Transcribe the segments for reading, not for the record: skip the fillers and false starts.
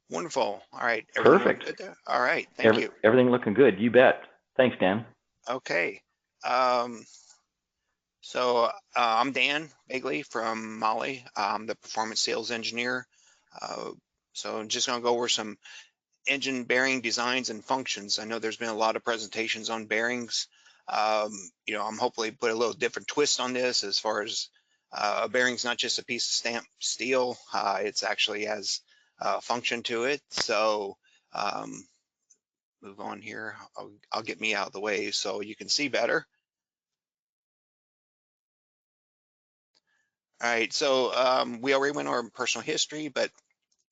Wonderful. All right. Everything look Perfect. good there? All right. Thank you. Everything looking good. You bet. Thanks, Dan. Okay. Um, I'm Dan Begle from Mahle. I'm the performance sales engineer. Uh, so I'm just going to go over some engine bearing designs and functions. I know there's been a lot of presentations on bearings. I'm hopefully put a little different twist on this as far as a bearing's not just a piece of stamped steel. It's actually has function to it. So um, move on here. I'll get me out of the way so you can see better. All right, so we already went over personal history, but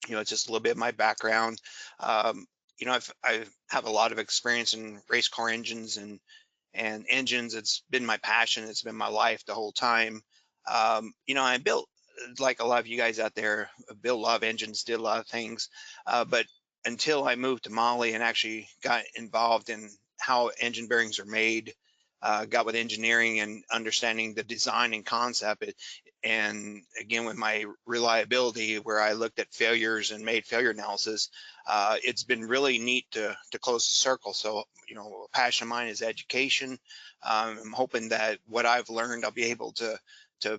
it's just a little bit of my background. Um, I have a lot of experience in race car engines and engines. It's been my passion. It's been my life the whole time. I built, like a lot of you guys out there, built a lot of engines, did a lot of things, but until I moved to Mahle and actually got involved in how engine bearings are made, got with engineering and understanding the design and concept, and again with my reliability, where I looked at failures and made failure analysis, it's been really neat to close the circle. So a passion of mine is education. I'm hoping that what I've learned, I'll be able to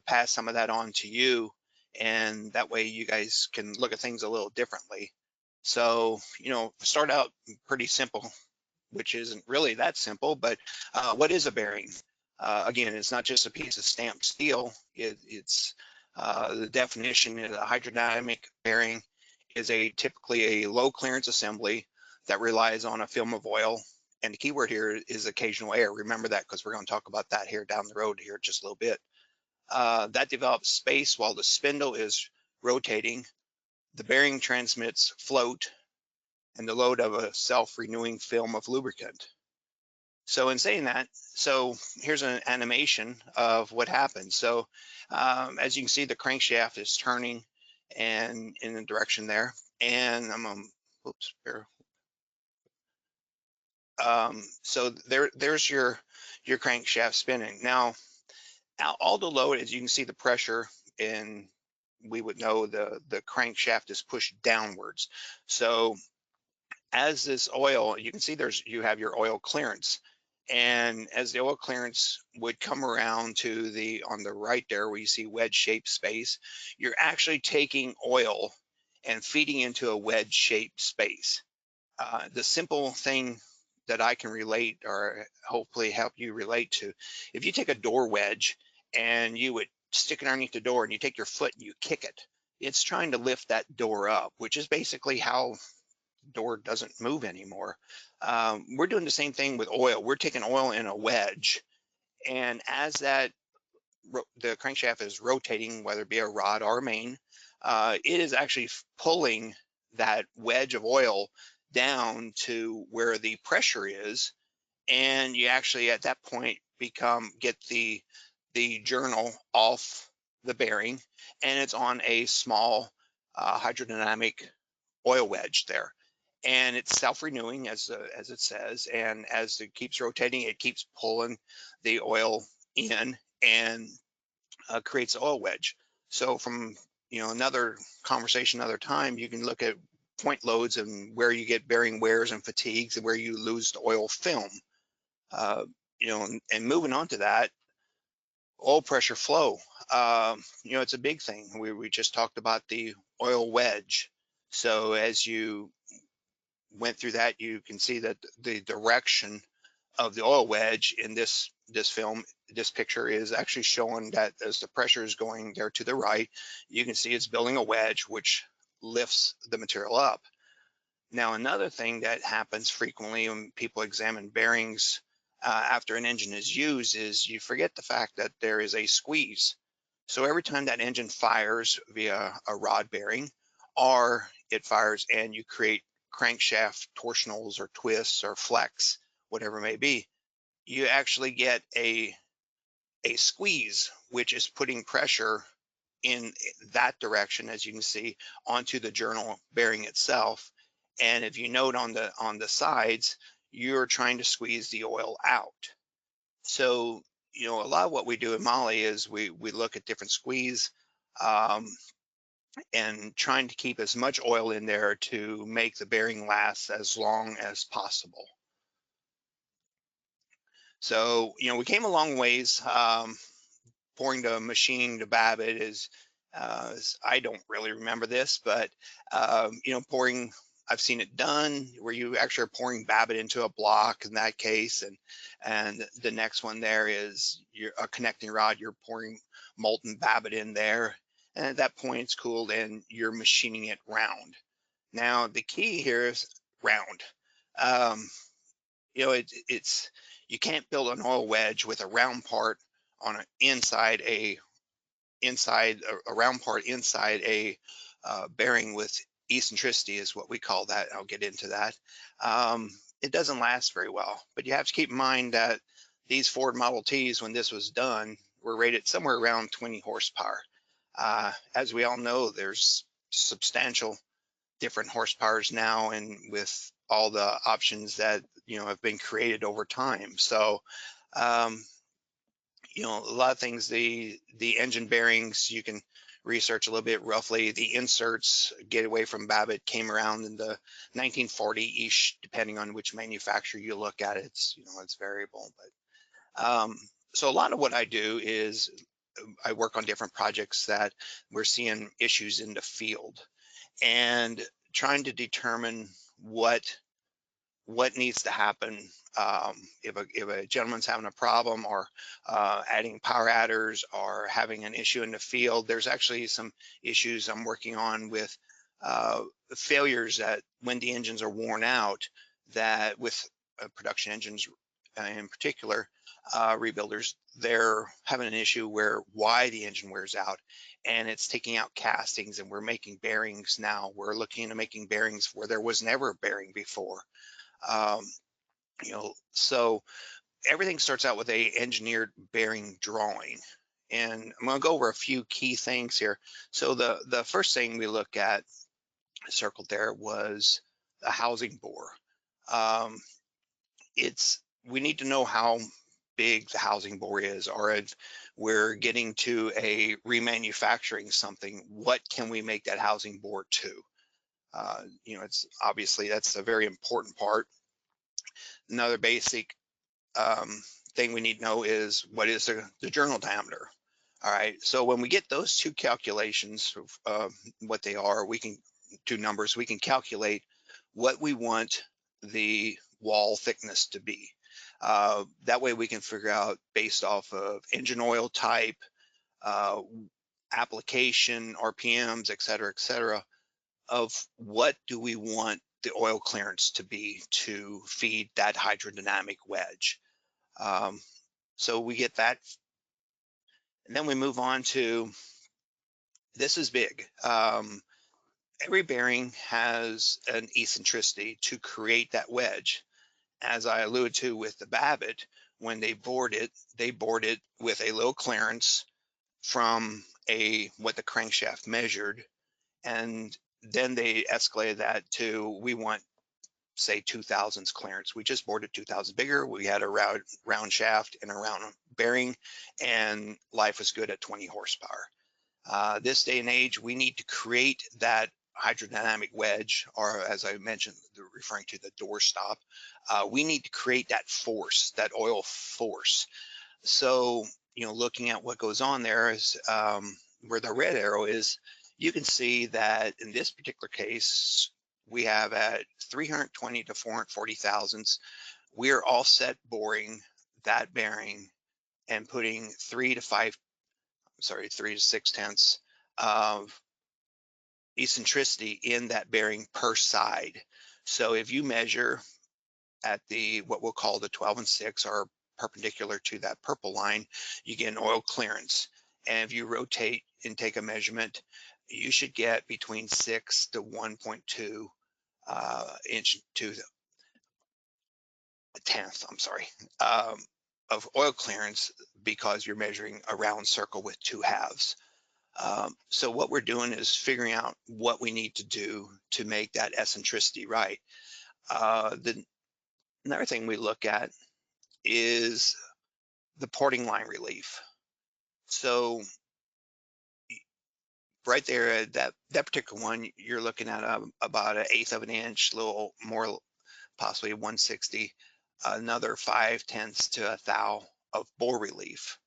pass some of that on to you, and that way you guys can look at things a little differently. So start out pretty simple, which isn't really that simple, but what is a bearing? Again, it's not just a piece of stamped steel. It's the definition is a hydrodynamic bearing is typically a low clearance assembly that relies on a film of oil. And the key word here is occasional air. Remember that, because we're going to talk about that here down the road here just a little bit. That develops space while the spindle is rotating. The bearing transmits float and the load of a self-renewing film of lubricant. So in saying that, so here's an animation of what happens. So as you can see, the crankshaft is turning and in the direction there. And I'm gonna, whoops, here. So there's your crankshaft spinning. Now, all the load, as you can see, the pressure, and we would know the crankshaft is pushed downwards. So as this oil, you can see you have your oil clearance. And as the oil clearance would come around to on the right there where you see wedge shaped space, you're actually taking oil and feeding into a wedge shaped space. The simple thing that I can relate, or hopefully help you relate to, if you take a door wedge and you would stick it underneath the door and you take your foot and you kick it, it's trying to lift that door up, which is basically how door doesn't move anymore. We're doing the same thing with oil. We're taking oil in a wedge, and as the crankshaft is rotating, whether it be a rod or a main, it is actually pulling that wedge of oil down to where the pressure is, and you actually at that point get the journal off the bearing, and it's on a small hydrodynamic oil wedge there, and it's self-renewing as it says, and as it keeps rotating, it keeps pulling the oil in and creates an oil wedge. So from another conversation another time, you can look at point loads and where you get bearing wears and fatigues and where you lose the oil film. uh, and moving on to that, oil pressure flow, it's a big thing. We just talked about the oil wedge. So as you went through that, you can see that the direction of the oil wedge in this film, this picture, is actually showing that as the pressure is going there to the right, you can see it's building a wedge which lifts the material up. Now, another thing that happens frequently when people examine bearings after an engine is used is you forget the fact that there is a squeeze. So every time that engine fires via a rod bearing, or it fires and you create crankshaft torsionals or twists or flex, whatever it may be, you actually get a squeeze, which is putting pressure in that direction, as you can see, onto the journal bearing itself. And if you note on the sides, you're trying to squeeze the oil out. So a lot of what we do in Mahle is we look at different squeeze. Um, and trying to keep as much oil in there to make the bearing last as long as possible. So, we came a long ways. Pouring to machining to Babbitt I don't really remember this, but pouring, I've seen it done where you actually are pouring Babbitt into a block in that case, and the next one there is a connecting rod. You're pouring molten Babbitt in there, and at that point it's cooled and you're machining it round. Now the key here is round. Um, it's you can't build an oil wedge with a round part on a round part inside a bearing with eccentricity is what we call that. I'll get into that. It doesn't last very well, but you have to keep in mind that these Ford Model Ts, when this was done, were rated somewhere around 20 horsepower. As we all know, there's substantial different horsepowers now, and with all the options that have been created over time. So a lot of things, the engine bearings, you can research a little bit roughly. The inserts, get away from Babbitt, came around in the 1940-ish, depending on which manufacturer you look at. It's variable, but so a lot of what I do is I work on different projects that we're seeing issues in the field and trying to determine what needs to happen. If a gentleman's having a problem, or adding power adders, or having an issue in the field, there's actually some issues I'm working on with failures that when the engines are worn out, that with production engines in particular, rebuilders, they're having an issue where why the engine wears out, and it's taking out castings, and we're making bearings now. We're looking into making bearings where there was never a bearing before. Um, so everything starts out with a engineered bearing drawing, and I'm going to go over a few key things here. So the first thing we look at, circled there, was the housing bore. We need to know how big the housing bore is, or if we're getting to a remanufacturing something, what can we make that housing bore to? It's obviously that's a very important part. Another basic thing we need to know is what is the journal diameter. All right, so when we get those two calculations of what they are, we can do numbers, we can calculate what we want the wall thickness to be. That way we can figure out, based off of engine oil type, application, RPMs, et cetera, of what do we want the oil clearance to be to feed that hydrodynamic wedge. So we get that, and then we move on to, this is big. Every bearing has an eccentricity to create that wedge. As I alluded to with the Babbitt, when they bored it with a low clearance from what the crankshaft measured, and then they escalated that to, we want, say, 2000s clearance. We just bored it 2000 bigger. We had a round shaft and a round bearing, and life was good at 20 horsepower. This day and age, we need to create that hydrodynamic wedge, or as I mentioned, referring to the door stop, we need to create that force, that oil force. So, looking at what goes on there is where the red arrow is, you can see that in this particular case, we have at 320 to 440 thousandths, we're all set boring that bearing and putting 3 to 6 tenths of eccentricity in that bearing per side. So if you measure at what we'll call the 12 and 6, or perpendicular to that purple line, you get an oil clearance. And if you rotate and take a measurement, you should get between 6 to 1.2 inch to a tenth, of oil clearance, because you're measuring a round circle with two halves. So what we're doing is figuring out what we need to do to make that eccentricity right. Another thing we look at is the porting line relief. So right there, that particular one, you're looking at about 1/8 of an inch, a little more, possibly 1/60, another 5/10 to a thou of bore relief.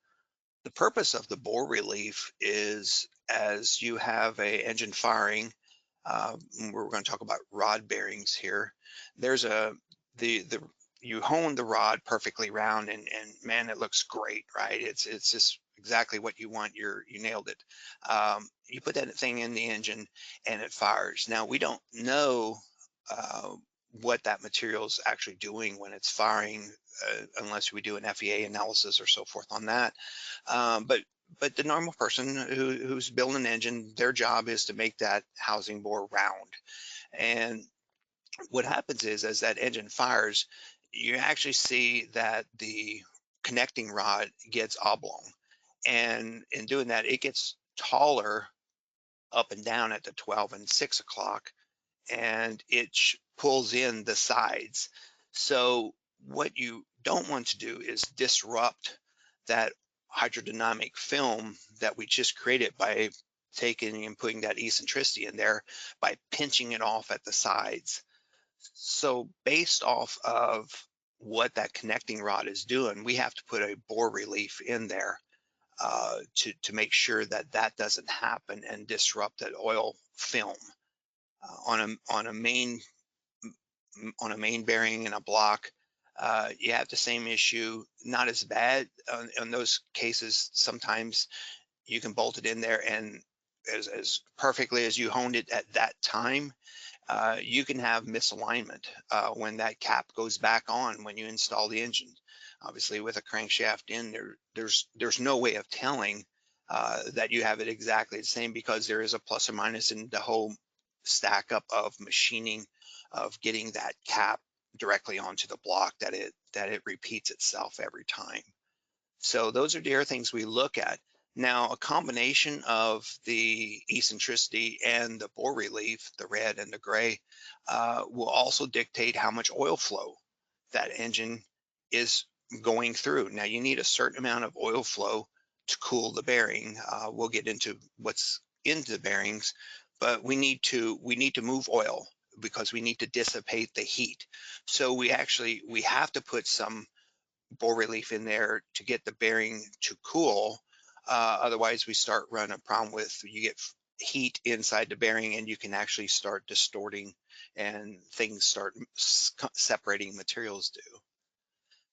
The purpose of the bore relief is as you have a engine firing, we're going to talk about rod bearings here. There's the you hone the rod perfectly round, and man, it looks great, right? It's just exactly what you want. You nailed it. You put that thing in the engine and it fires. Now we don't know what that material is actually doing when it's firing, unless we do an FEA analysis or so forth on that. But the normal person who's building an engine, their job is to make that housing bore round. And what happens is, as that engine fires, you actually see that the connecting rod gets oblong. And in doing that, it gets taller up and down at the 12 and 6 o'clock, and it pulls in the sides. So what you don't want to do is disrupt that hydrodynamic film that we just created by taking and putting that eccentricity in there by pinching it off at the sides. So based off of what that connecting rod is doing, we have to put a bore relief in there to make sure that that doesn't happen and disrupt that oil film. On a main bearing and a block, you have the same issue. Not as bad in those cases. Sometimes you can bolt it in there, and as perfectly as you honed it at that time, you can have misalignment when that cap goes back on when you install the engine. Obviously, with a crankshaft in there, there's no way of telling that you have it exactly the same, because there is a plus or minus in the whole stack up of machining of getting that cap directly onto the block, that it repeats itself every time. So those are the other things we look at. Now, a combination of the eccentricity and the bore relief, the red and the gray, will also dictate how much oil flow that engine is going through. Now, you need a certain amount of oil flow to cool the bearing. We'll get into what's into the bearings, but we need to move oil because we need to dissipate the heat. So we have to put some bore relief in there to get the bearing to cool. Otherwise, we start running a problem with, you get heat inside the bearing and you can actually start distorting and things start separating materials do.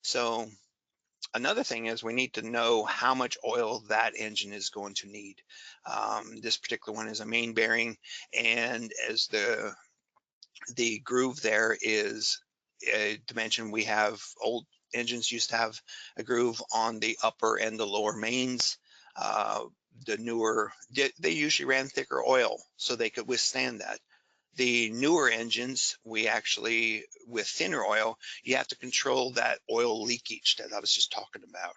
So another thing is we need to know how much oil that engine is going to need. This particular one is a main bearing, and as the groove there is a dimension, we have old engines used to have a groove on the upper and the lower mains. The newer, they usually ran thicker oil so they could withstand that. The newer engines, we actually, with thinner oil, you have to control that oil leakage that I was just talking about.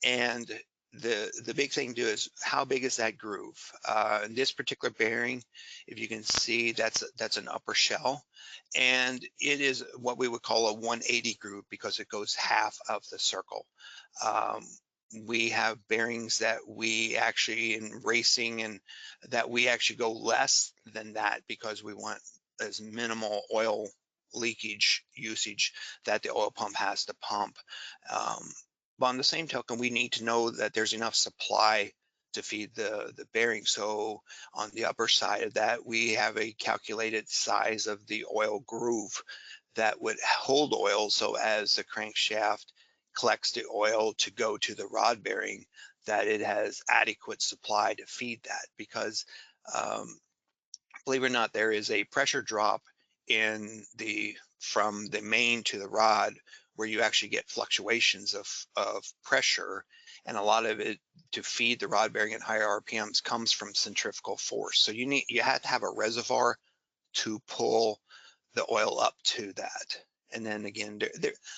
And the big thing to do is, how big is that groove? In this particular bearing, if you can see, that's an upper shell, and it is what we would call a 180 groove because it goes half of the circle. We have bearings that we actually, in racing, and that we actually go less than that because we want as minimal oil leakage usage that the oil pump has to pump. But on the same token, we need to know that there's enough supply to feed the bearing. So on the upper side of that, we have a calculated size of the oil groove that would hold oil. So as the crankshaft collects the oil to go to the rod bearing, that it has adequate supply to feed that. Because believe it or not, there is a pressure drop from the main to the rod, where you actually get fluctuations of pressure, and a lot of it, to feed the rod bearing at higher RPMs, comes from centrifugal force. So you have to have a reservoir to pull the oil up to that. And then again,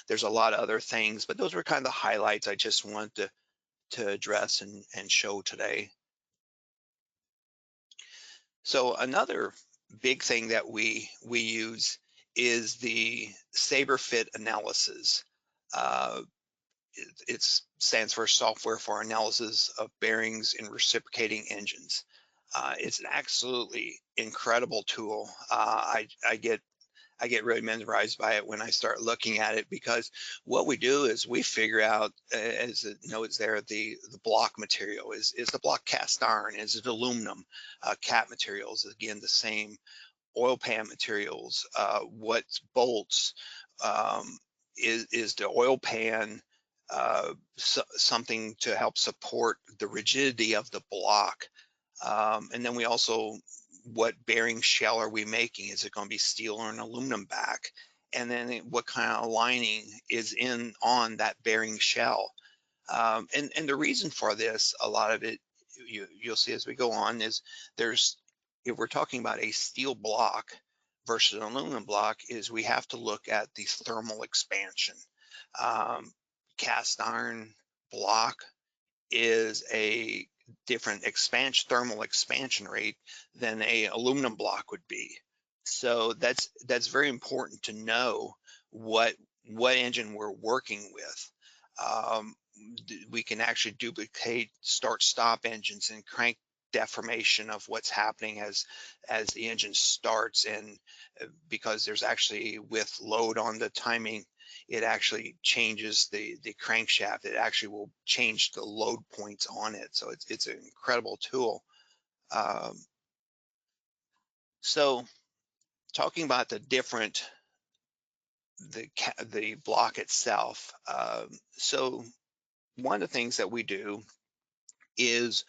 there's a lot of other things, but those were kind of the highlights I just wanted to address and show today. So another big thing that we use is the Saber Fit Analysis. It stands for Software for Analysis of Bearings in Reciprocating Engines. It's an absolutely incredible tool. I get really mesmerized by it when I start looking at it, because what we do is we figure out, as it notes there, the block material. Is the block cast iron? Is it aluminum? Cap materials, again, the same. Oil pan materials, what bolts, is the oil pan something to help support the rigidity of the block? And then we also, what bearing shell are we making? Is it going to be steel or an aluminum back? And then what kind of lining is in on that bearing shell? And the reason for this, a lot of it, you'll see as we go on, is there's, if we're talking about a steel block versus an aluminum block, is we have to look at the thermal expansion. Um, Cast iron block is a different thermal expansion rate than a aluminum block would be. So that's very important to know what engine we're working with. Um, we can actually duplicate start-stop engines and crank deformation of what's happening as the engine starts, and because there's actually, with load on the timing, it actually changes the crankshaft. It actually will change the load points on it. So it's an incredible tool. So talking about the block itself. So one of the things that we do is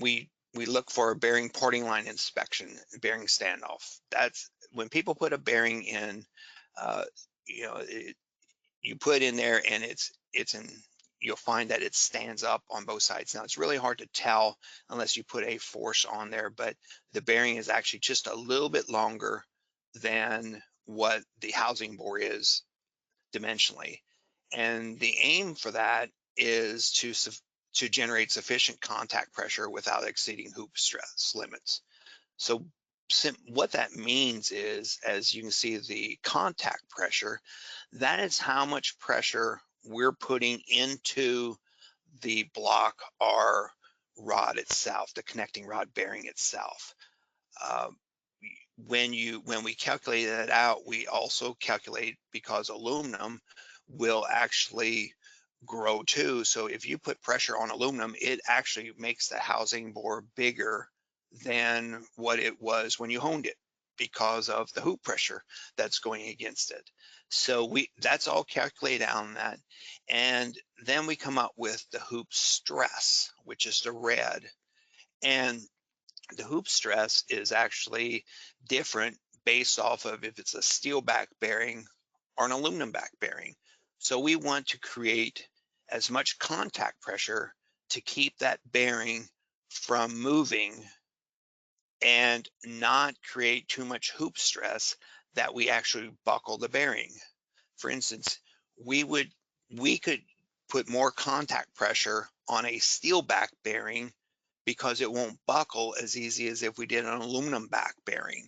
we look for a bearing parting line inspection, bearing standoff. That's when people put a bearing in, uh, you know, you put in there and it's in, you'll find that it stands up on both sides. Now it's really hard to tell unless you put a force on there, but the bearing is actually just a little bit longer than what the housing bore is dimensionally. And the aim for that is to generate sufficient contact pressure without exceeding hoop stress limits. So what that means is, as you can see, the contact pressure, that is how much pressure we're putting into the block or rod itself, the connecting rod bearing itself. Uh, when we calculate that out, we also calculate, because aluminum will actually grow too. So if you put pressure on aluminum, it actually makes the housing bore bigger than what it was when you honed it, because of the hoop pressure that's going against it. So that's all calculated on that. And then we come up with the hoop stress, which is the red. And the hoop stress is actually different based off of if it's a steel back bearing or an aluminum back bearing. So we want to create as much contact pressure to keep that bearing from moving and not create too much hoop stress that we actually buckle the bearing. For instance, we could put more contact pressure on a steel back bearing because it won't buckle as easy as if we did an aluminum back bearing.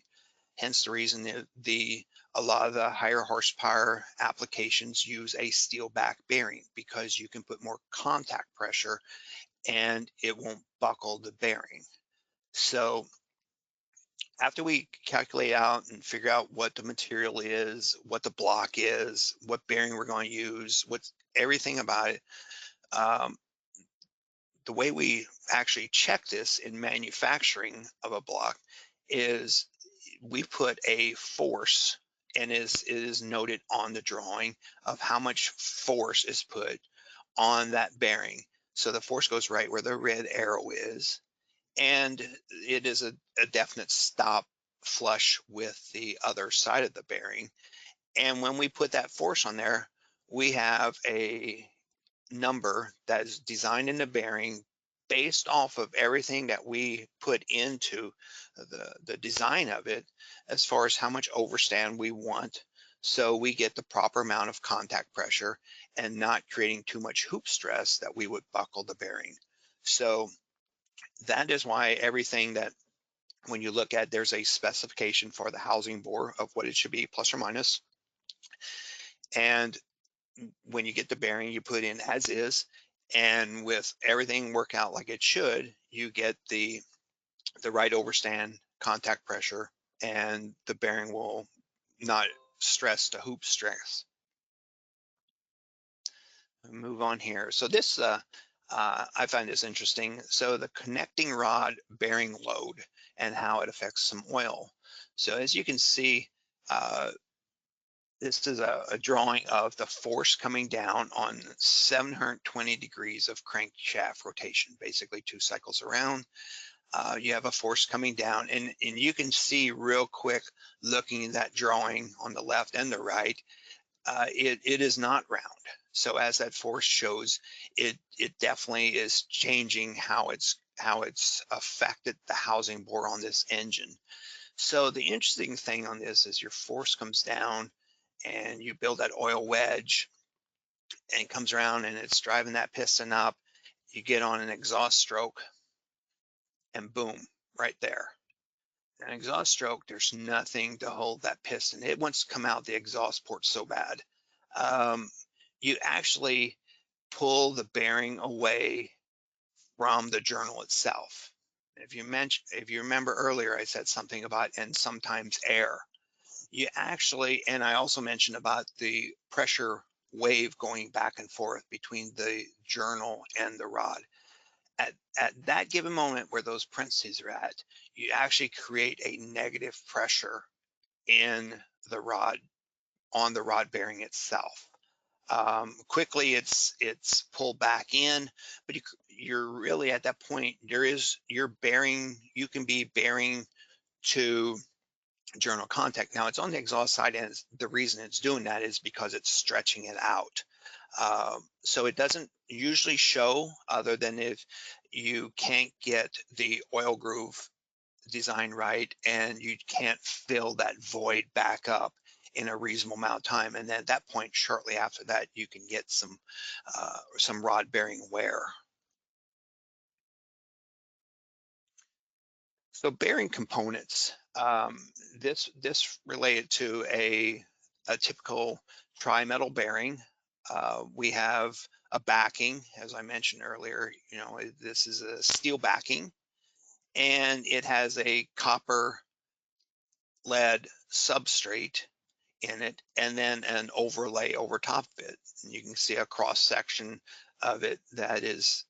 Hence the reason that a lot of the higher horsepower applications use a steel back bearing, because you can put more contact pressure and it won't buckle the bearing. So after we calculate out and figure out what the material is, what the block is, what bearing we're going to use, what's everything about it, the way we actually check this in manufacturing of a block is we put a force, and it is noted on the drawing of how much force is put on that bearing. So the force goes right where the red arrow is, and it is a definite stop flush with the other side of the bearing. And when we put that force on there, we have a number that is designed in the bearing based off of everything that we put into the design of it, as far as how much overstand we want, so we get the proper amount of contact pressure and not creating too much hoop stress that we would buckle the bearing. So that is why everything that, when you look at, there's a specification for the housing bore of what it should be, plus or minus. And when you get the bearing, you put in as is, and with everything work out like it should, you get the the right overstand contact pressure, and the bearing will not stress to hoop stress. Move on here. So this, I find this interesting. So the connecting rod bearing load and how it affects some oil. So as you can see, this is a drawing of the force coming down on 720 degrees of crankshaft rotation, basically 2 cycles around. You have a force coming down, and you can see real quick looking at that drawing on the left and the right, it is not round. So as that force shows, it definitely is changing how it's affected the housing bore on this engine. So the interesting thing on this is your force comes down and you build that oil wedge and it comes around and it's driving that piston up. You get on an exhaust stroke and boom, right there. An exhaust stroke, there's nothing to hold that piston. It wants to come out the exhaust port so bad. You actually pull the bearing away from the journal itself. If you remember earlier, I said something about and sometimes air. You actually, and I also mentioned about the pressure wave going back and forth between the journal and the rod. At that given moment where those parentheses are at, you actually create a negative pressure in the rod, on the rod bearing itself. Quickly it's pulled back in, but you're really at that point, you're bearing, you can be bearing to journal contact. Now it's on the exhaust side, and the reason it's doing that is because it's stretching it out. So it doesn't usually show, other than if you can't get the oil groove design right and you can't fill that void back up in a reasonable amount of time. And then at that point, shortly after that, you can get some rod bearing wear. So bearing components, this related to a typical tri-metal bearing. We have a backing, as I mentioned earlier. You know, this is a steel backing, and it has a copper lead substrate in it, and then an overlay over top of it. And you can see a cross section of it that is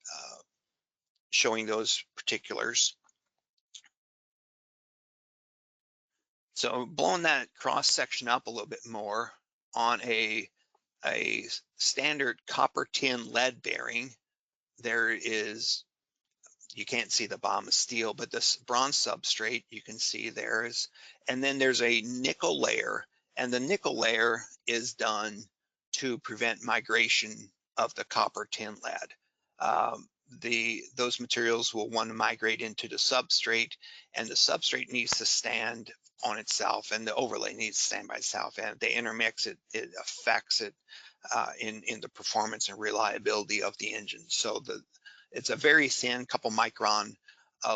showing those particulars. So blowing that cross section up a little bit more on a standard copper tin lead bearing, there is, you can't see the bottom of steel, but this bronze substrate you can see there is, and then there's a nickel layer, and the nickel layer is done to prevent migration of the copper tin lead. Those materials will want to migrate into the substrate, and the substrate needs to stand on itself, and the overlay needs to stand by itself, and if they intermix, it affects it in the performance and reliability of the engine. So it's a very thin, couple micron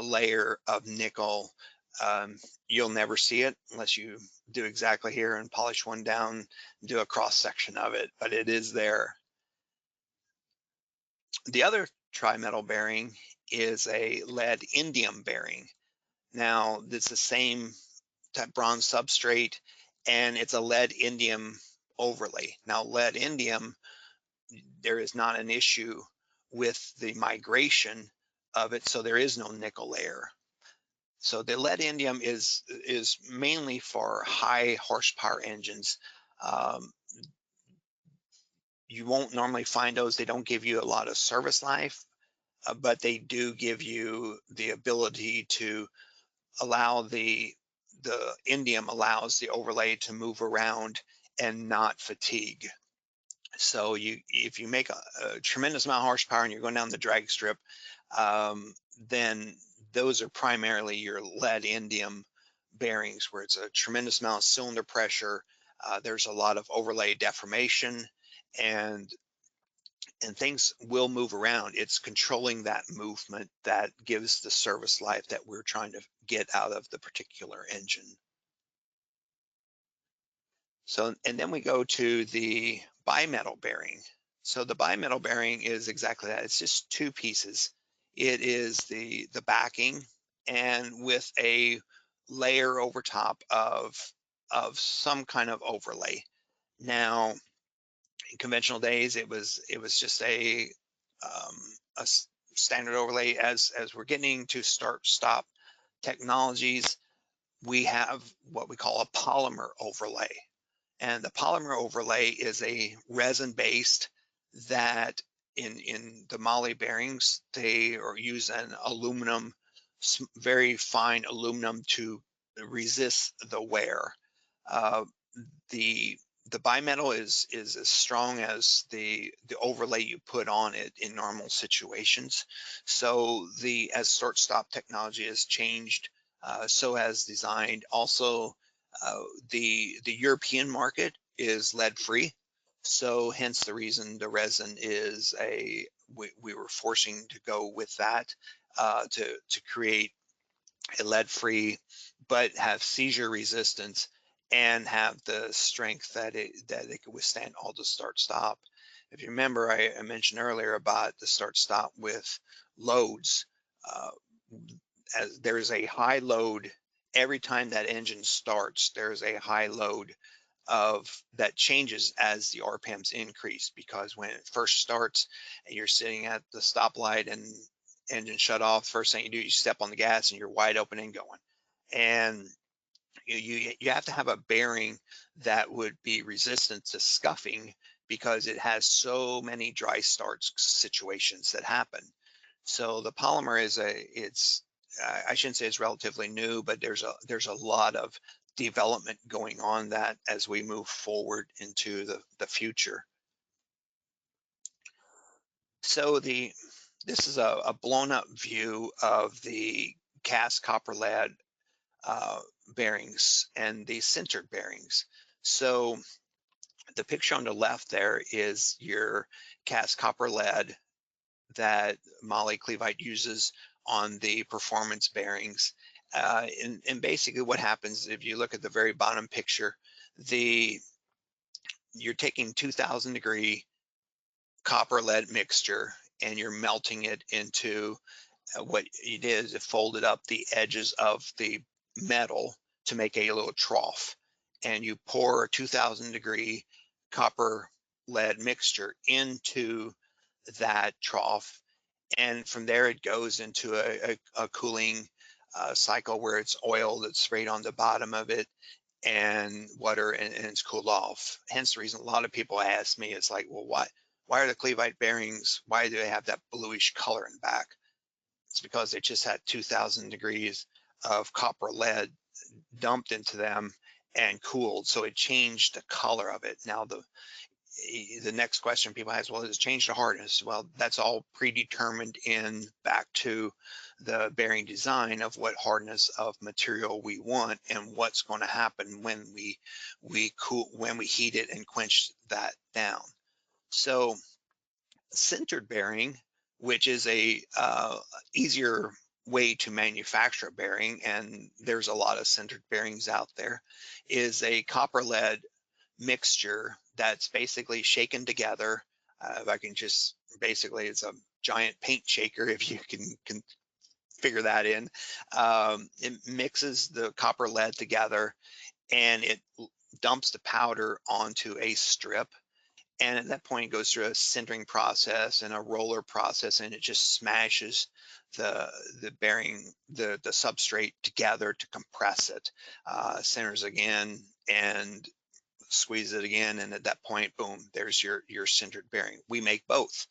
layer of nickel. You'll never see it unless you do exactly here and polish one down, do a cross section of it, but it is there. The other tri-metal bearing is a lead indium bearing. Now, it's the same type bronze substrate, and it's a lead indium overlay. Now, lead indium, there is not an issue with the migration of it, so there is no nickel layer. So the lead indium is mainly for high horsepower engines. You won't normally find those. They don't give you a lot of service life, but they do give you the ability to allow the indium allows the overlay to move around and not fatigue. So if you make a tremendous amount of horsepower and you're going down the drag strip, then those are primarily your lead indium bearings, where it's a tremendous amount of cylinder pressure. There's a lot of overlay deformation, and things will move around. It's controlling that movement that gives the service life that we're trying to get out of the particular engine. So, and then we go to the bimetal bearing. So the bimetal bearing is exactly that. It's just two pieces. It is the backing, and with a layer over top of some kind of overlay. Now, in conventional days, it was just a standard overlay. As we're getting to start stop technologies, we have what we call a polymer overlay. And the polymer overlay is a resin based that in the Mahle bearings, they are use an aluminum, very fine aluminum to resist the wear. Uh, the bimetal is as strong as the overlay you put on it in normal situations. So as start stop technology has changed, so has designed. Also, the European market is lead free, so hence the reason the resin is we were forcing to go with that, to create a lead free, but have seizure resistance and have the strength that it can withstand all the start stop. If you remember, I mentioned earlier about the start stop with loads. Uh, as there is a high load every time that engine starts, there's a high load of that changes as the RPMs increase, because when it first starts and you're sitting at the stoplight and engine shut off, first thing you do, you step on the gas and you're wide open and going. And you have to have a bearing that would be resistant to scuffing, because it has so many dry starts situations that happen. So the polymer is I shouldn't say it's relatively new, but there's a lot of development going on that as we move forward into the future. So this is a blown up view of the cast copper lead bearings and the sintered bearings. So the picture on the left there is your cast copper lead that Mahle Cleveite uses on the performance bearings. And basically what happens, if you look at the very bottom picture, you're taking 2000 degree copper lead mixture and you're melting it into what it is, it folded up the edges of the metal to make a little trough. And you pour a 2000 degree copper lead mixture into that trough, and from there it goes into a cooling cycle where it's oil that's sprayed on the bottom of it and water, and it's cooled off. Hence the reason a lot of people ask me, it's like, well, why are the Cleveite bearings, why do they have that bluish color in back? It's because they just had 2000 degrees of copper lead dumped into them and cooled, so it changed the color of it. Now the next question people ask, well, does it change the hardness? Well, that's all predetermined in back to the bearing design of what hardness of material we want and what's going to happen when we heat it and quench that down. So sintered bearing, which is a easier way to manufacture a bearing, and there's a lot of sintered bearings out there, is a copper lead mixture that's basically shaken together. If I can just, basically it's a giant paint shaker, if you can figure that in. It mixes the copper lead together and it dumps the powder onto a strip, and at that point it goes through a sintering process and a roller process, and it just smashes the bearing, the substrate together to compress it, centers again and squeeze it again, and at that point, boom, there's your sintered bearing. We make both.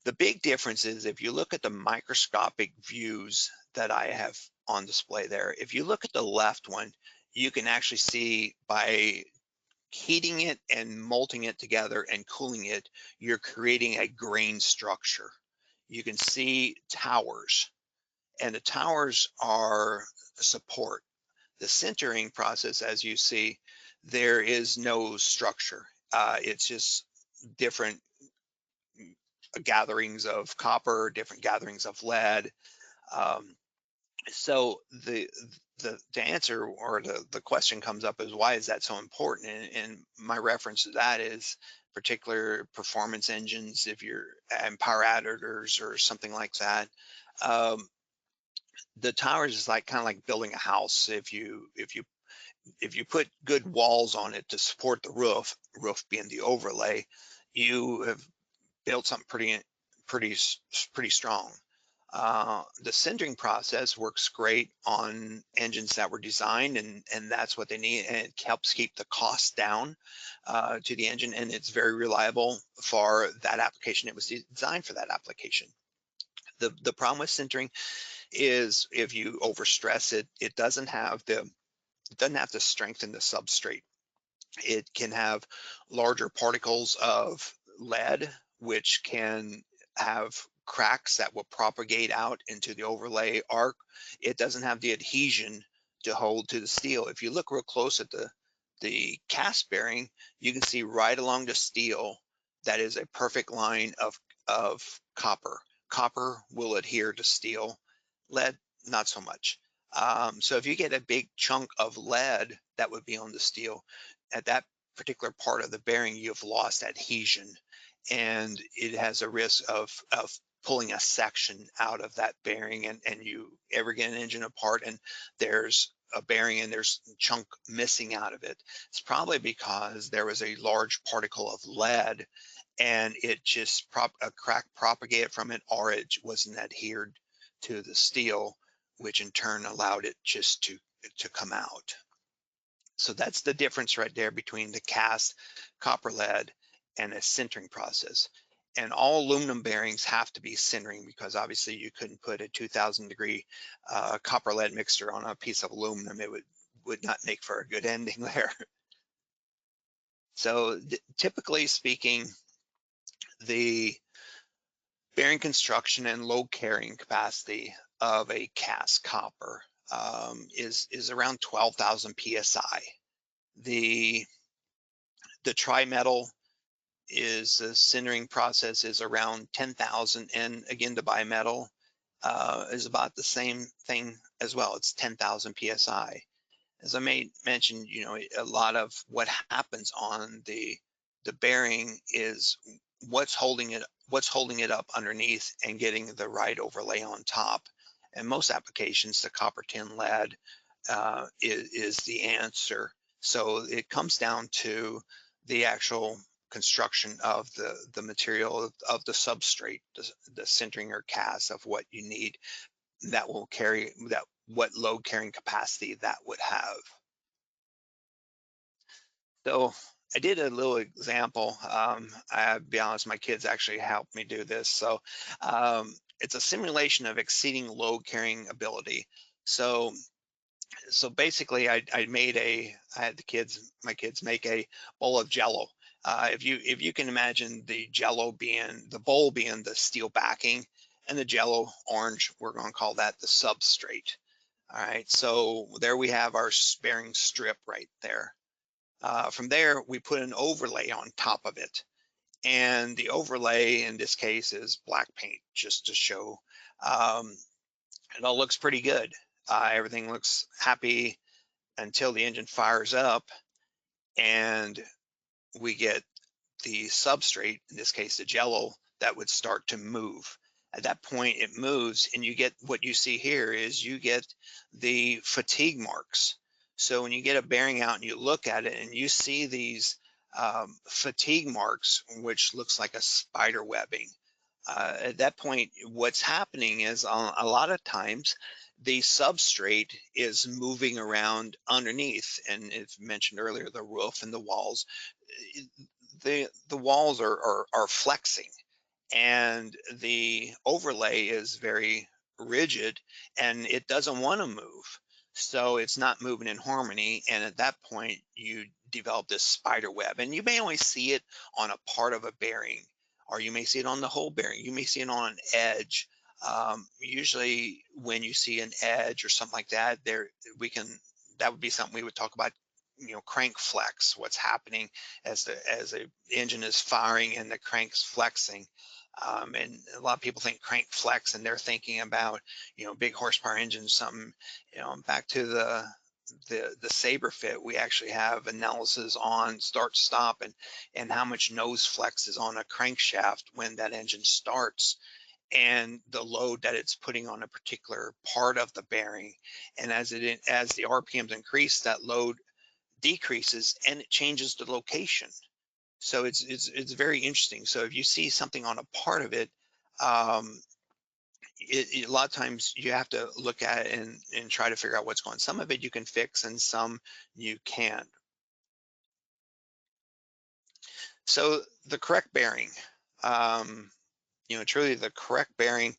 The big difference is, if you look at the microscopic views that I have on display there, if you look at the left one, you can actually see by heating it and molting it together and cooling it, you're creating a grain structure. You can see towers, and the towers are support. The sintering process, as you see, there is no structure. It's just different gatherings of copper, different gatherings of lead. So the answer, or the question comes up, is why is that so important? And my reference to that is particular performance engines, if you're and power additors or something like that. The towers is like kind of like building a house. If you put good walls on it to support the roof being the overlay, you have built something pretty strong. The sintering process works great on engines that were designed, and that's what they need, and it helps keep the cost down to the engine, and it's very reliable for that application. It was designed for that application. The problem with sintering is if you overstress it, it doesn't have the strength in the substrate. It can have larger particles of lead, which can have cracks that will propagate out into the overlay arc. It doesn't have the adhesion to hold to the steel. If you look real close at the cast bearing, you can see right along the steel that is a perfect line of copper. Copper will adhere to steel. Lead, not so much. So if you get a big chunk of lead that would be on the steel, at that particular part of the bearing, you've lost adhesion, and it has a risk of pulling a section out of that bearing, and you ever get an engine apart and there's a bearing and there's a chunk missing out of it. It's probably because there was a large particle of lead and it just a crack propagated from it, or it wasn't adhered to the steel, which in turn allowed it just to come out. So that's the difference right there between the cast copper lead and a sintering process. And all aluminum bearings have to be sintering, because obviously you couldn't put a 2000 degree copper lead mixture on a piece of aluminum. It would not make for a good ending there. So typically speaking, the bearing construction and load carrying capacity of a cast copper is around 12,000 psi. The tri-metal is the sintering process is around 10,000, and again the bimetal is about the same thing as well. It's 10,000 psi. As I mentioned, you know, a lot of what happens on the bearing is what's holding it up underneath and getting the right overlay on top. And most applications, the copper, tin, lead is the answer. So it comes down to the actual construction of the material of the substrate, the sintering or cast of what you need that will carry that, what load carrying capacity that would have. So I did a little example. I'll be honest, my kids actually helped me do this. So it's a simulation of exceeding load carrying ability. So basically I had my kids make a bowl of Jello. If you can imagine the Jello the bowl being the steel backing, and the Jello orange, we're going to call that the substrate. All right, so there we have our bearing strip right there. From there, we put an overlay on top of it. And the overlay in this case is black paint, just to show. It all looks pretty good. Everything looks happy until the engine fires up and we get the substrate, in this case the Jello, that would start to move. At that point it moves, and you get what you see here is you get the fatigue marks. So when you get a bearing out and you look at it and you see these fatigue marks, which looks like a spider webbing, at that point what's happening is a lot of times the substrate is moving around underneath, and it's mentioned earlier, the roof and the walls. The walls are flexing, and the overlay is very rigid and it doesn't want to move, so it's not moving in harmony, and at that point you develop this spider web, and you may only see it on a part of a bearing, or you may see it on the whole bearing, you may see it on an edge. Usually when you see an edge or something like that, that would be something we would talk about, you know, crank flex, what's happening as the engine is firing and the crank's flexing. And a lot of people think crank flex and they're thinking about, you know, big horsepower engines, something, you know. Back to the Saber Fit, we actually have analysis on start stop and how much nose flex is on a crankshaft when that engine starts. and the load that it's putting on a particular part of the bearing. And as the RPMs increase, that load decreases and it changes the location. So it's very interesting. So if you see something on a part of it, a lot of times you have to look at it and try to figure out what's going on. Some of it you can fix and some you can't. So the correct bearing, truly the correct bearing,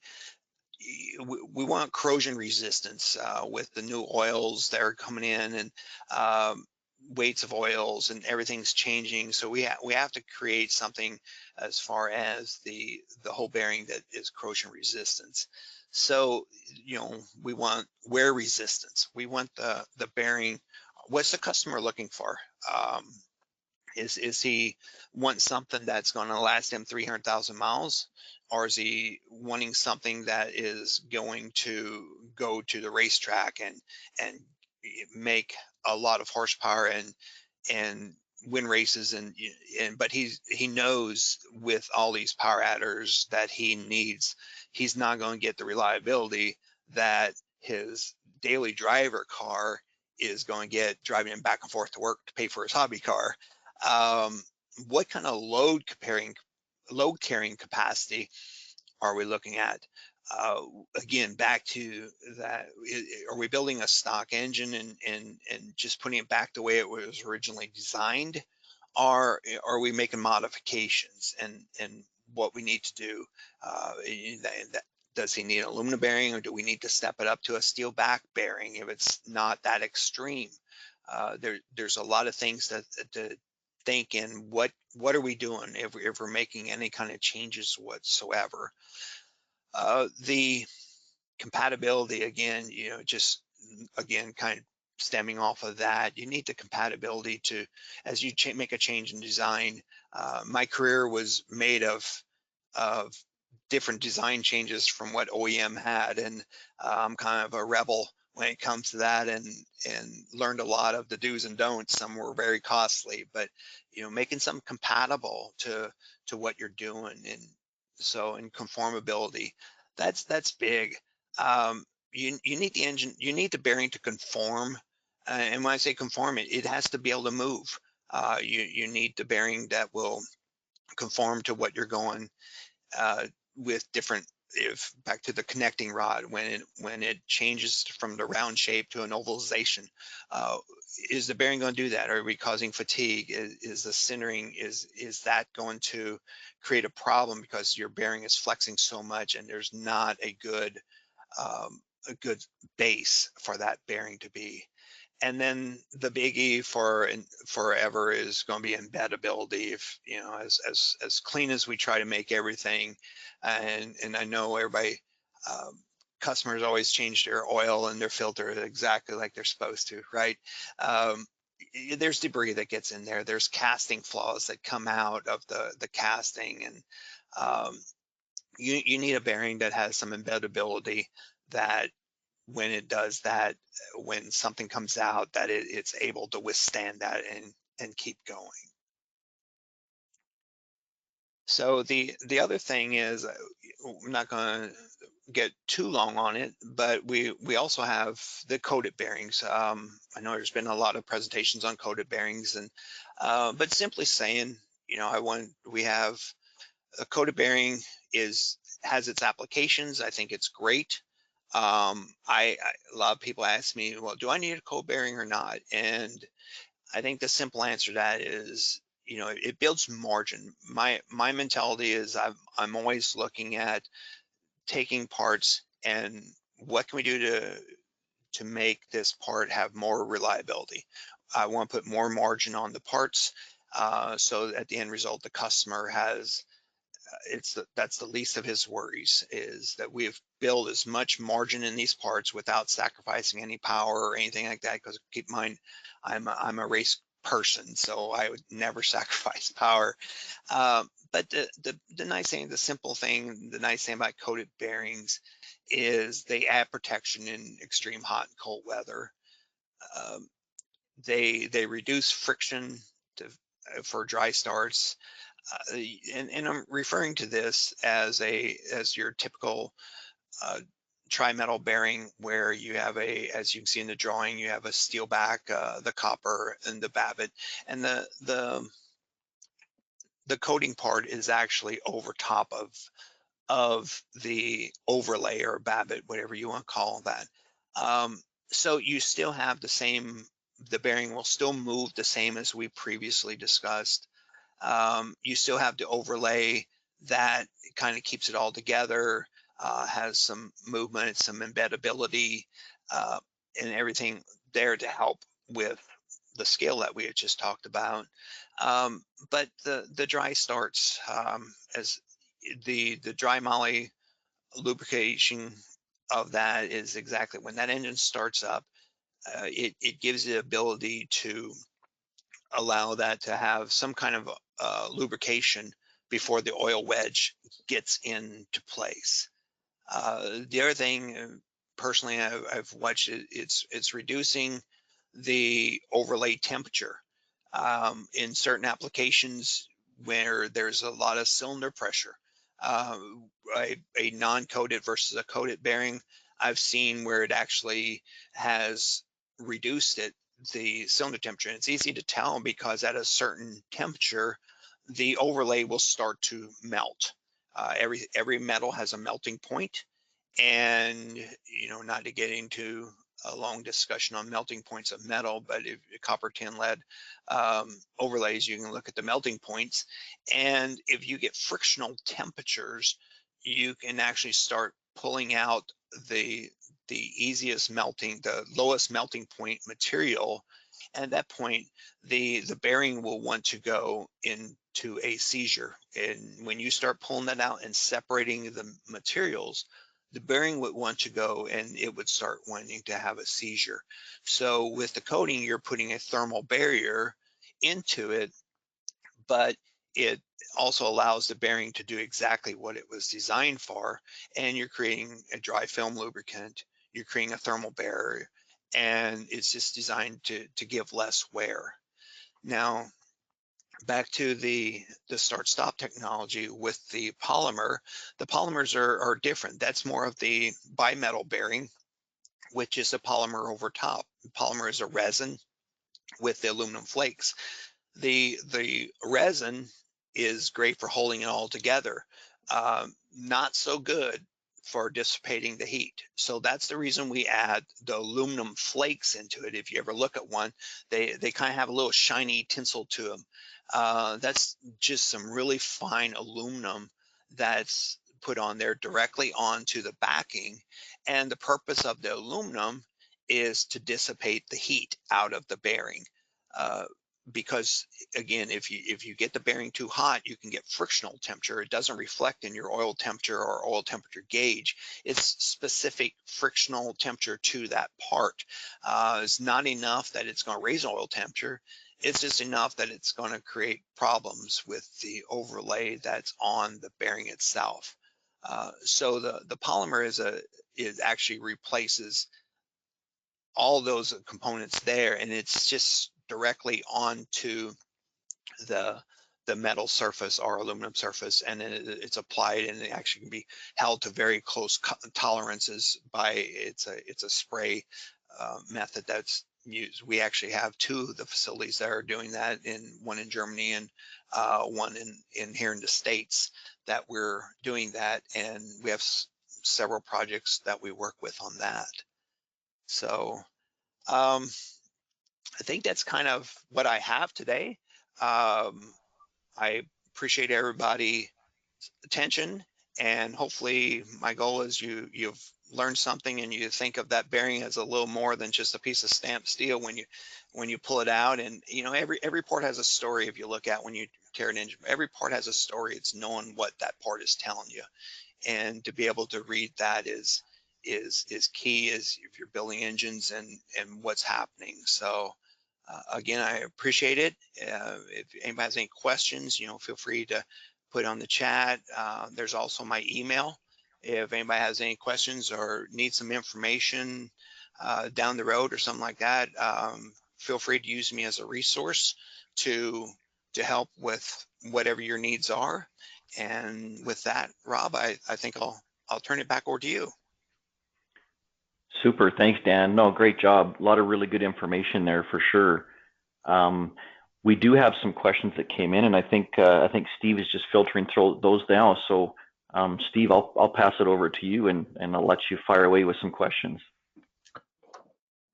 we want corrosion resistance with the new oils that are coming in, and weights of oils and everything's changing. So we have to create something as far as the whole bearing that is corrosion resistance. So we want wear resistance. We want the bearing. What's the customer looking for? Is he want something that's going to last him 300,000 miles, or is he wanting something that is going to go to the racetrack and make a lot of horsepower and win races, but he knows with all these power adders that he needs, he's not going to get the reliability that his daily driver car is going to get driving him back and forth to work to pay for his hobby car. What kind of load carrying capacity are we looking at? Again, back to that, are we building a stock engine and just putting it back the way it was originally designed? Or are we making modifications and what we need to do? Does he need an aluminum bearing, or do we need to step it up to a steel back bearing if it's not that extreme? There's a lot of things to think in. What are we doing if we're making any kind of changes whatsoever? The compatibility, again, kind of stemming off of that, you need the compatibility to, as you make a change in design. My career was made of different design changes from what OEM had, and I'm kind of a rebel when it comes to that, and learned a lot of the do's and don'ts. Some were very costly, but making some compatible to what you're doing, and so in conformability, that's big. You need the engine, you need the bearing to conform, and when I say conform, it has to be able to move. You need the bearing that will conform to what you're going with different. If back to the connecting rod, when it changes from the round shape to an ovalization, is the bearing going to do that? Are we causing fatigue? Is the centering, is that going to create a problem because your bearing is flexing so much and there's not a good base for that bearing to be? And then the biggie for forever is going to be embeddability. If as clean as we try to make everything, and I know everybody, customers always change their oil and their filter exactly like they're supposed to, right? There's debris that gets in there. There's casting flaws that come out of the casting, and you need a bearing that has some embeddability, that when it does that, when something comes out, that it's able to withstand that and keep going. So the other thing is, I'm not going to get too long on it, but we also have the coated bearings. I know there's been a lot of presentations on coated bearings, and but simply saying, we have a coated bearing has its applications. I think it's great. A lot of people ask me, well, do I need a cold bearing or not? And I think the simple answer to that is, it builds margin. My mentality is I'm always looking at taking parts and what can we do to make this part have more reliability. I want to put more margin on the parts, so at the end result, the customer has, that's the least of his worries, is that we have built as much margin in these parts without sacrificing any power or anything like that. Because keep in mind, I'm a race person, so I would never sacrifice power. But the nice thing, the simple thing, the nice thing about coated bearings is they add protection in extreme hot and cold weather. They reduce friction for dry starts. and I'm referring to this as your typical tri-metal bearing, where you have as you can see in the drawing, you have a steel back, the copper, and the babbitt, and the coating part is actually over top of the overlay or babbitt, whatever you want to call that. So you still have the bearing will still move the same as we previously discussed. You still have the overlay that kind of keeps it all together, has some movement, some embeddability, uh, and everything there to help with the scale that we had just talked about. But the dry starts, as the dry Mahle lubrication of that is exactly when that engine starts up, it gives the ability to allow that to have some kind of lubrication before the oil wedge gets into place. The other thing, personally, I've watched it, it's reducing the overlay temperature. In certain applications where there's a lot of cylinder pressure, uh, a non-coated versus a coated bearing, I've seen where it actually has reduced the cylinder temperature. And it's easy to tell because at a certain temperature, the overlay will start to melt. Every metal has a melting point, and not to get into a long discussion on melting points of metal, but if copper, tin, lead overlays, you can look at the melting points, and if you get frictional temperatures, you can actually start pulling out the easiest melting, the lowest melting point material. And at that point, the bearing will want to go into a seizure, and when you start pulling that out and separating the materials, the bearing would want to go and it would start wanting to have a seizure. So with the coating, you're putting a thermal barrier into it, but it also allows the bearing to do exactly what it was designed for. And you're creating a dry film lubricant, you're creating a thermal barrier, and it's just designed to give less wear. Now, back to the start-stop technology with the polymer. The polymers are different. That's more of the bimetal bearing, which is a polymer over top. Polymer is a resin with the aluminum flakes. The resin is great for holding it all together. Not so good for dissipating the heat. So that's the reason we add the aluminum flakes into it. If you ever look at one, they kind of have a little shiny tinsel to them. That's just some really fine aluminum that's put on there directly onto the backing. And the purpose of the aluminum is to dissipate the heat out of the bearing. Because again, if you get the bearing too hot, you can get frictional temperature. It doesn't reflect in your oil temperature or oil temperature gauge. It's specific frictional temperature to that part. It's not enough that it's going to raise oil temperature. It's just enough that it's going to create problems with the overlay that's on the bearing itself. So the polymer is actually replaces all those components there, and it's just directly onto the metal surface or aluminum surface, and then it's applied, and it actually can be held to very close tolerances by it's a spray method that's used. We actually have two of the facilities that are doing that, one in Germany and one in here in the States, that we're doing that, and we have several projects that we work with on that. So I think that's kind of what I have today. I appreciate everybody's attention, and hopefully my goal is you've learned something and you think of that bearing as a little more than just a piece of stamped steel when you pull it out. And every part has a story. If you look at when you tear an engine, every part has a story. It's knowing what that part is telling you, and to be able to read that is key as if you're building engines and what's happening. So again, I appreciate it. If anybody has any questions, feel free to put on the chat. There's also my email. If anybody has any questions or needs some information down the road or something like that, feel free to use me as a resource to help with whatever your needs are. And with that, Rob, I think I'll turn it back over to you. Super, thanks, Dan. No, great job. A lot of really good information there for sure. We do have some questions that came in, and I think Steve is just filtering through those now. So, Steve, I'll pass it over to you, and I'll let you fire away with some questions.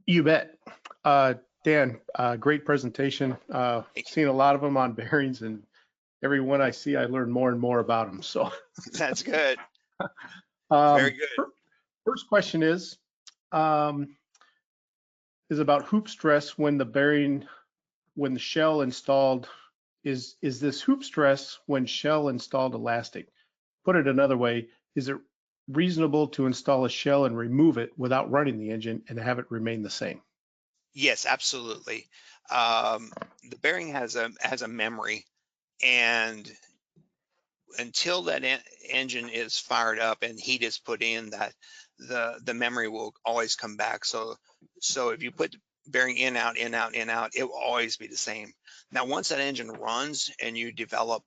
You bet. Dan, great presentation. Seen a lot of them on bearings, and every one I see, I learn more and more about them. So that's good. Very good. First question is about hoop stress when the bearing, when the shell installed. Is this hoop stress when shell installed elastic? Put it another way, is it reasonable to install a shell and remove it without running the engine and have it remain the same? Yes, absolutely. The bearing has a memory, and until that engine is fired up and heat is put in, that the memory will always come back. So if you put bearing in, out, in, out, in, out, it will always be the same. Now, once that engine runs and you develop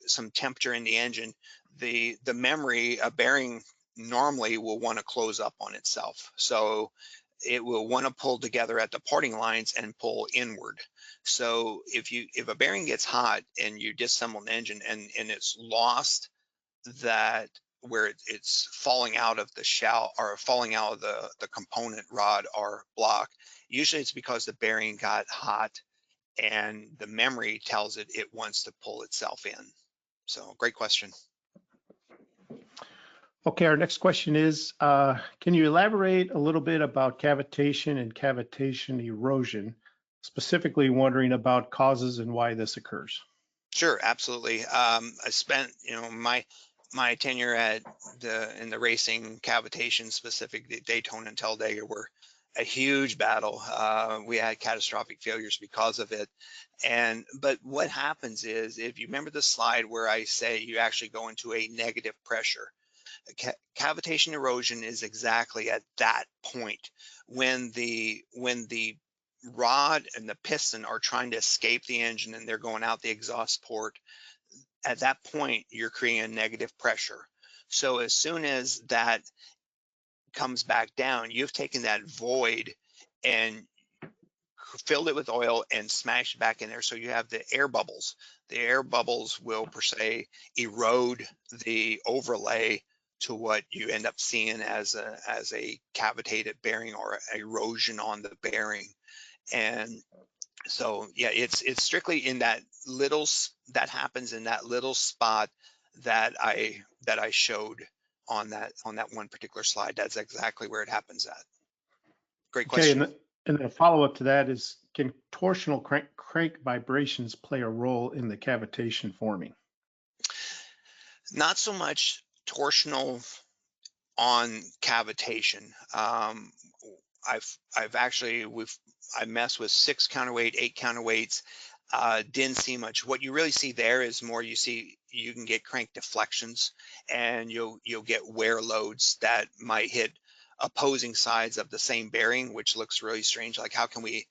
some temperature in the engine, the memory, a bearing normally will want to close up on itself. So it will want to pull together at the parting lines and pull inward. So if a bearing gets hot and you disassemble an engine and it's lost that, where it's falling out of the shell or falling out of the component rod or block, usually it's because the bearing got hot and the memory tells it wants to pull itself in. So great question. Okay, our next question is, can you elaborate a little bit about cavitation and cavitation erosion, specifically wondering about causes and why this occurs? Sure, absolutely. I spent, my tenure in the racing cavitation specific, the Daytona and Talladega were a huge battle. We had catastrophic failures because of it. But what happens is, if you remember the slide where I say you actually go into a negative pressure, cavitation erosion is exactly at that point when the rod and the piston are trying to escape the engine and they're going out the exhaust port. At that point, you're creating a negative pressure. So as soon as that comes back down, you've taken that void and filled it with oil and smashed it back in there. So you have the air bubbles. The air bubbles will, per se, erode the overlay to what you end up seeing as a cavitated bearing or erosion on the bearing. And so, yeah, it's strictly in that that happens in that little spot that I showed on that one particular slide. That's exactly where it happens at. Great question. Okay, and then a follow-up to that is, can torsional crank vibrations play a role in the cavitation forming? Not so much torsional on cavitation. I messed with 6 counterweight, 8 counterweights. Didn't see much. What you really see there is more, you can get crank deflections, and you'll get wear loads that might hit opposing sides of the same bearing, which looks really strange. Like, how can we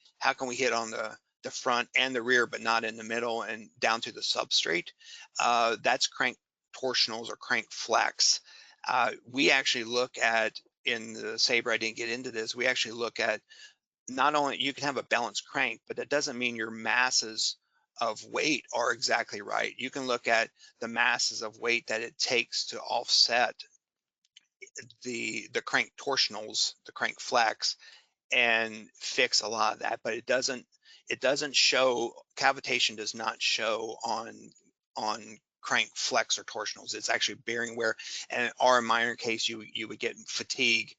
hit on the front and the rear but not in the middle and down to the substrate? That's crank torsionals or crank flex. We actually look at, in the Saber, I didn't get into this, we actually look at, not only you can have a balanced crank, but that doesn't mean your masses of weight are exactly right. You can look at the masses of weight that it takes to offset the crank torsionals, the crank flex, and fix a lot of that. But it doesn't show, cavitation does not show on crank flex or torsionals. It's actually bearing wear, and in minor case, you would get fatigue,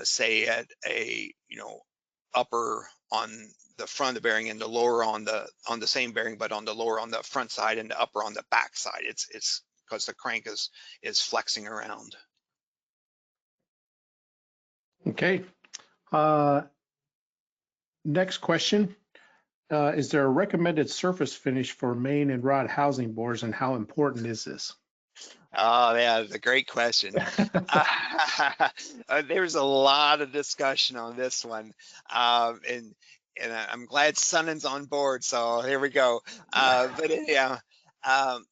say at a upper on the front of the bearing and the lower on the same bearing, but on the lower on the front side and the upper on the back side. It's because the crank is flexing around. Okay. Next question. Is there a recommended surface finish for main and rod housing bores, and how important is this? Oh, yeah, that's a great question. There's a lot of discussion on this one. And and I'm glad Sunnen's on board. So here we go. But yeah, um,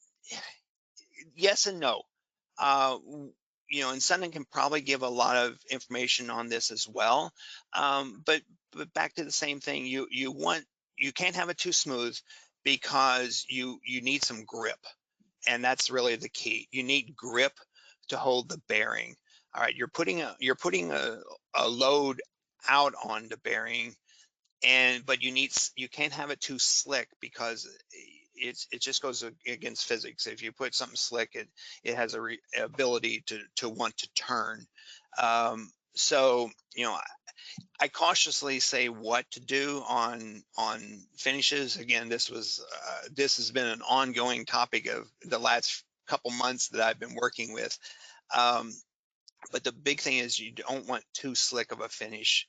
yes and no. You know, and Sunnen can probably give a lot of information on this as well. But back to the same thing, you can't have it too smooth because you need some grip, and that's really the key. You need grip to hold the bearing. All right, you're putting a load out on the bearing, but you can't have it too slick because it just goes against physics. If you put something slick, it has a ability to want to turn. So you know, I cautiously say what to do on finishes. Again, this has been an ongoing topic of the last couple months that I've been working with. But the big thing is you don't want too slick of a finish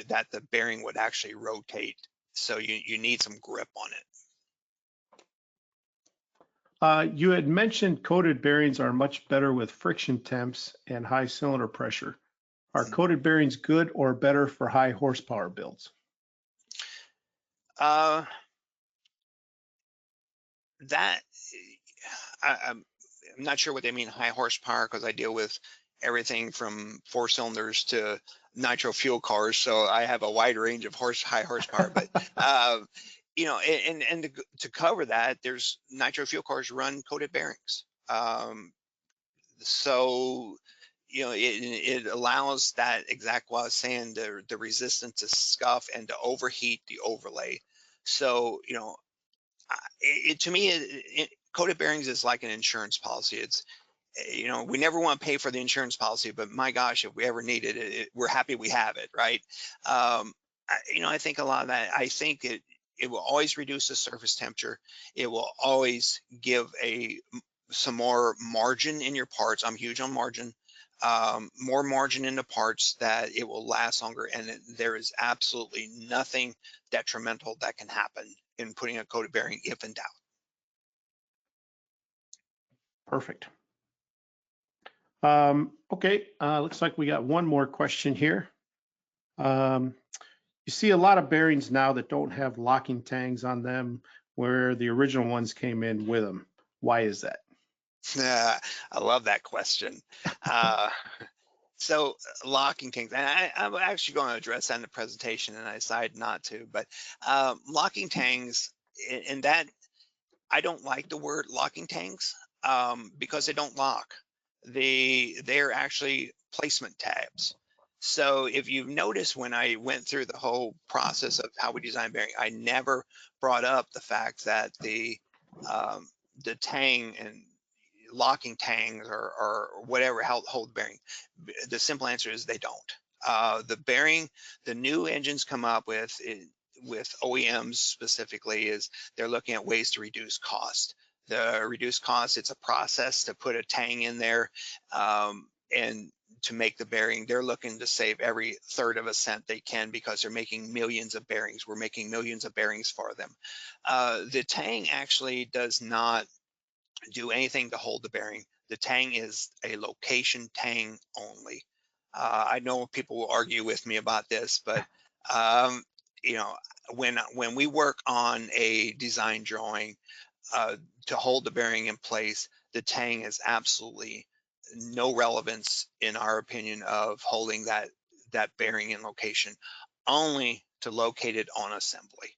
that the bearing would actually rotate. So you need some grip on it. You had mentioned coated bearings are much better with friction temps and high cylinder pressure. Are coated bearings good or better for high horsepower builds? That I'm not sure what they mean high horsepower, because I deal with everything from 4 cylinders to nitro fuel cars, so I have a wide range of high horsepower. But you know, and to cover that, there's nitro fuel cars run coated bearings. So you know, it allows that, exact what I was saying, the resistance to scuff and to overheat the overlay. So you know, to me, coated bearings is like an insurance policy. It's, you know, we never want to pay for the insurance policy, but my gosh, if we ever need it, we're happy we have it, right? You know, I think a lot of that, I think it will always reduce the surface temperature. It will always give some more margin in your parts. I'm huge on margin. More margin in the parts, that it will last longer, and there is absolutely nothing detrimental that can happen in putting a coated bearing if in doubt. Perfect. Okay, looks like we got one more question here. You see a lot of bearings now that don't have locking tangs on them, where the original ones came in with them. Why is that? I love that question. So locking tangs, and I'm actually going to address that in the presentation, and I decided not to, but locking tangs, and that, I don't like the word locking tangs because they don't lock. They're actually placement tabs. So if you've noticed, when I went through the whole process of how we design bearing, I never brought up the fact that the tang and locking tangs or whatever hold bearing. The simple answer is they don't. The bearing, the new engines come up with OEMs specifically, is they're looking at ways to reduce cost. The reduced cost, it's a process to put a tang in there, and to make the bearing, they're looking to save every third of a cent they can, because they're making millions of bearings. We're making millions of bearings for them. The tang actually does not do anything to hold the bearing. The tang is a location tang only. I know people will argue with me about this, but you know, when we work on a design drawing to hold the bearing in place, the tang is absolutely no relevance, in our opinion, of holding that bearing in location, only to locate it on assembly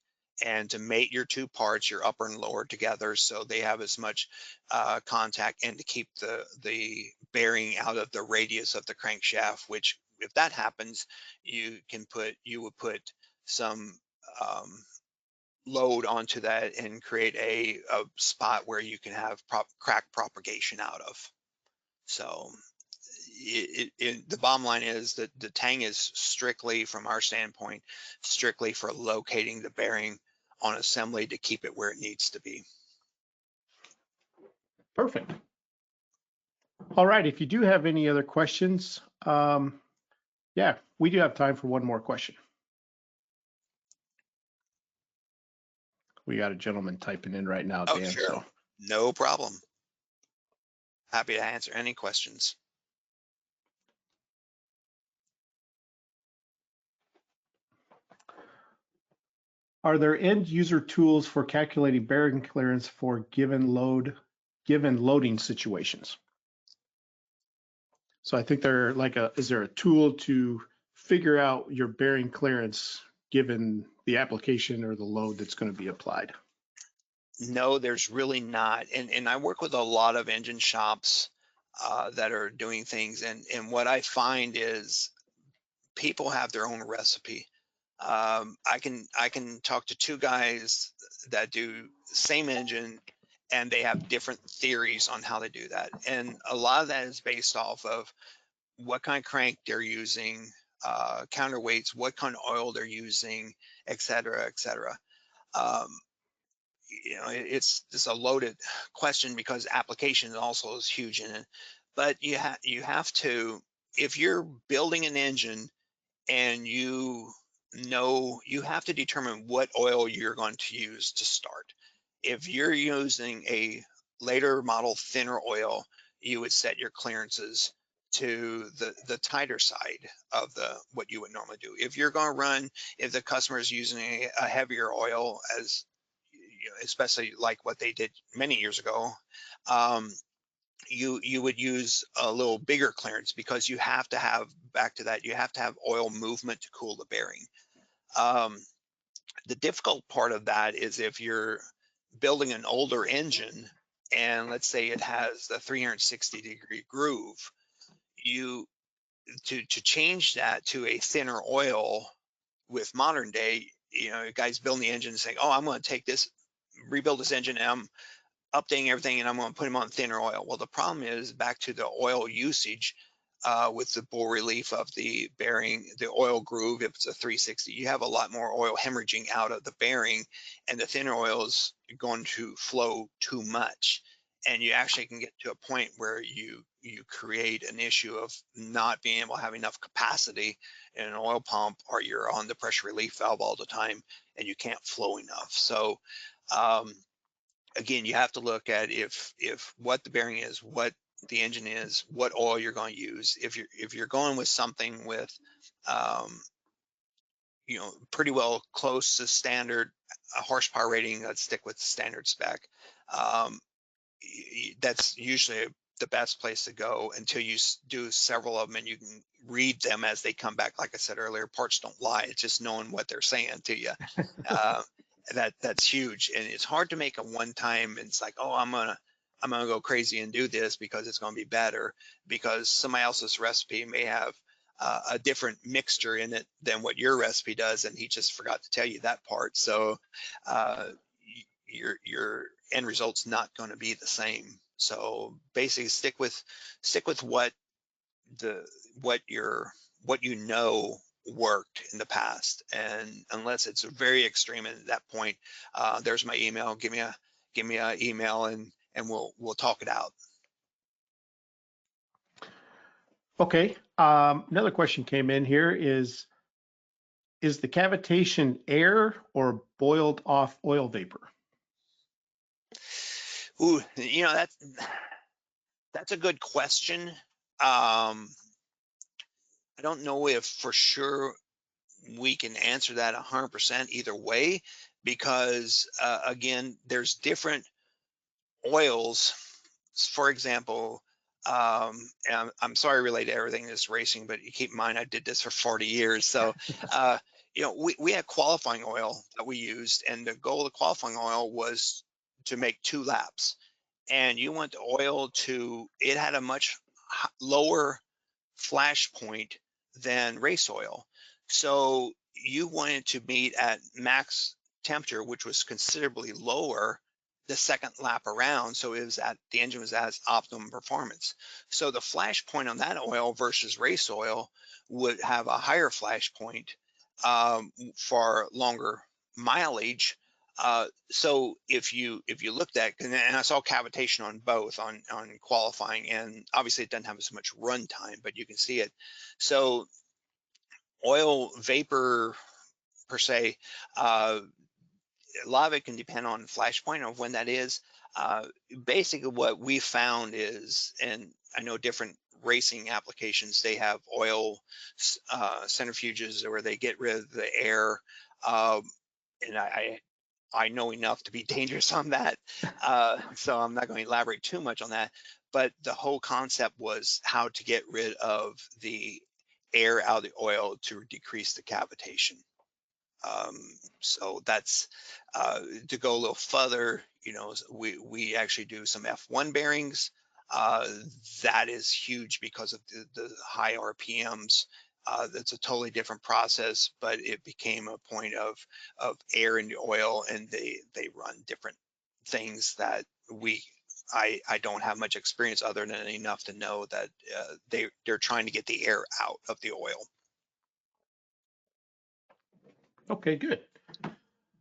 and to mate your two parts, your upper and lower, together, so they have as much contact, and to keep the bearing out of the radius of the crankshaft, which, if that happens, you would put some load onto that and create a spot where you can have crack propagation out of. So the bottom line is that the tang is strictly, from our standpoint, strictly for locating the bearing on assembly to keep it where it needs to be. Perfect. All right, if you do have any other questions, yeah, we do have time for one more question. We got a gentleman typing in right now, Dan. Sure. So. No problem. Happy to answer any questions. Are there end user tools for calculating bearing clearance for given loading situations? So I think they're like is there a tool to figure out your bearing clearance given the application or the load that's going to be applied? No, there's really not. And I work with a lot of engine shops that are doing things. And what I find is people have their own recipe. I can talk to two guys that do the same engine and they have different theories on how they do that. And a lot of that is based off of what kind of crank they're using, counterweights, what kind of oil they're using, et cetera, et cetera. Um, it's a loaded question because application also is huge in it. But you have to, if you're building an engine and you have to determine what oil you're going to use to start. If you're using a later model thinner oil, you would set your clearances to the tighter side of what you would normally do. If you're going to run, if the customer is using a heavier oil, as especially like what they did many years ago, you would use a little bigger clearance because you have to have, back to that, you have to have oil movement to cool the bearing. The difficult part of that is if you're building an older engine and let's say it has the 360-degree groove, to change that to a thinner oil with modern day, guys building the engine and saying, oh, I'm going to take this, rebuild this engine, and I'm updating everything and I'm going to put them on thinner oil. Well, the problem is back to the oil usage with the bore relief of the bearing, the oil groove. If it's a 360, you have a lot more oil hemorrhaging out of the bearing, and the thinner oil is going to flow too much. And you actually can get to a point where you create an issue of not being able to have enough capacity in an oil pump, or you're on the pressure relief valve all the time and you can't flow enough. So again, you have to look at if what the bearing is, what the engine is, what oil you're going to use. If you're going with something with pretty well close to standard horsepower rating, let's stick with standard spec. That's usually the best place to go until you do several of them and you can read them as they come back. Like I said earlier, parts don't lie. It's just knowing what they're saying to you. That's huge, and it's hard to make a one-time. It's like, oh, I'm gonna go crazy and do this because it's gonna be better, because somebody else's recipe may have a different mixture in it than what your recipe does, and he just forgot to tell you that part. So your end result's not going to be the same. So basically, stick with what worked in the past, and unless it's very extreme at that point, there's my email. Give me a email and we'll talk it out. Okay. Another question came in here is the cavitation air or boiled off oil vapor? Ooh, that's a good question. I don't know if for sure we can answer that 100% either way, because again, there's different oils. For example, and I'm sorry related to everything that's racing, but you keep in mind I did this for 40 years. So, we had qualifying oil that we used, and the goal of the qualifying oil was to make 2 laps. And you want the oil it had a much lower flash point than race oil. So you wanted to meet at max temperature, which was considerably lower the second lap around. So the engine was at optimum performance. So the flash point on that oil versus race oil would have a higher flash point for longer mileage. So if you looked at, and I saw cavitation on both on qualifying, and obviously it doesn't have as much run time, but you can see it. So oil vapor per se, a lot of it can depend on flash point of when that is. Basically what we found is, and I know different racing applications, they have oil centrifuges where they get rid of the air. and I know enough to be dangerous on that, so I'm not going to elaborate too much on that. But the whole concept was how to get rid of the air out of the oil to decrease the cavitation. So that's to go a little further. You know, we actually do some F1 bearings. That is huge because of the high RPMs. That's a totally different process, but it became a point of air in the oil, and they run different things that I don't have much experience other than enough to know that they're trying to get the air out of the oil. Okay, good.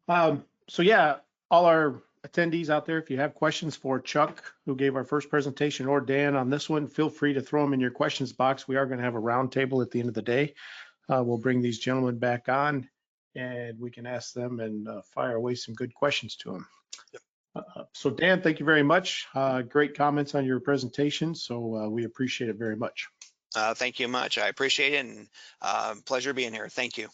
So yeah, all our attendees out there, if you have questions for Chuck, who gave our first presentation, or Dan on this one, feel free to throw them in your questions box. We are going to have a roundtable at the end of the day. We'll bring these gentlemen back on, and we can ask them and fire away some good questions to them. Yep. So Dan, thank you very much. Great comments on your presentation. So we appreciate it very much. Thank you much. I appreciate it, and pleasure being here. Thank you.